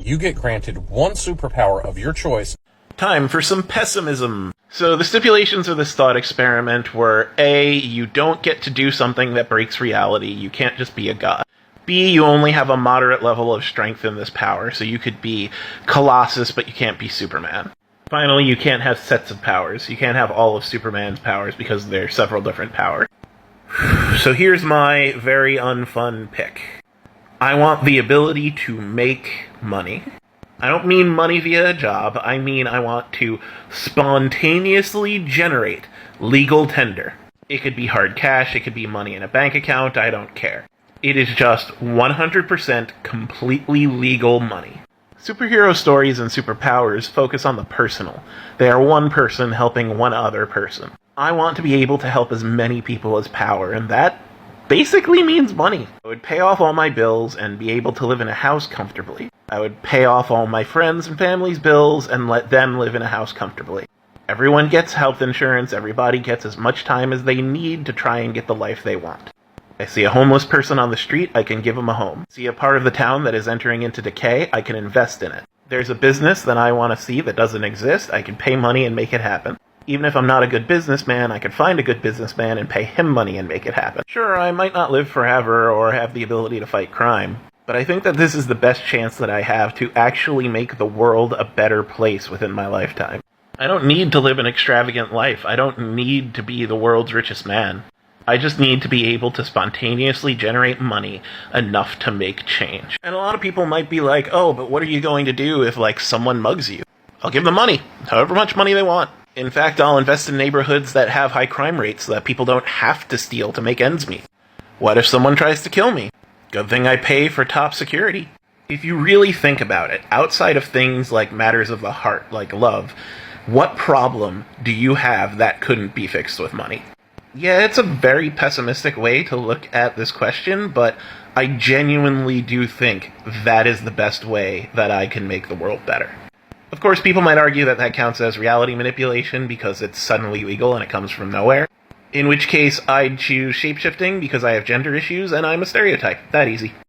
You get granted one superpower of your choice. Time for some pessimism. So the stipulations of this thought experiment were A, you don't get to do something that breaks reality. You can't just be a god. B, you only have a moderate level of strength in this power, so you could be Colossus, but you can't be Superman. Finally, you can't have sets of powers. You can't have all of Superman's powers because there are several different powers. So here's my very unfun pick. I want the ability to make money. I don't mean money via a job, I mean I want to spontaneously generate legal tender. It could be hard cash, it could be money in a bank account, I don't care. It is just 100% completely legal money. Superhero stories and superpowers focus on the personal. They are one person helping one other person. I want to be able to help as many people as power, and that basically means money. I would pay off all my bills and be able to live in a house comfortably. I would pay off all my friends' and family's bills and let them live in a house comfortably. Everyone gets health insurance, everybody gets as much time as they need to try and get the life they want. I see a homeless person on the street, I can give them a home. See a part of the town that is entering into decay, I can invest in it. There's a business that I want to see that doesn't exist, I can pay money and make it happen. Even if I'm not a good businessman, I can find a good businessman and pay him money and make it happen. Sure, I might not live forever or have the ability to fight crime, but I think that this is the best chance that I have to actually make the world a better place within my lifetime. I don't need to live an extravagant life. I don't need to be the world's richest man. I just need to be able to spontaneously generate money enough to make change. And a lot of people might be like, oh, but what are you going to do if, someone mugs you? I'll give them money, however much money they want. In fact, I'll invest in neighborhoods that have high crime rates so that people don't have to steal to make ends meet. What if someone tries to kill me? Good thing I pay for top security. If you really think about it, outside of things like matters of the heart, like love, what problem do you have that couldn't be fixed with money? Yeah, it's a very pessimistic way to look at this question, but I genuinely do think that is the best way that I can make the world better. Of course, people might argue that that counts as reality manipulation because it's suddenly legal and it comes from nowhere. In which case, I'd choose shapeshifting because I have gender issues and I'm a stereotype. That easy.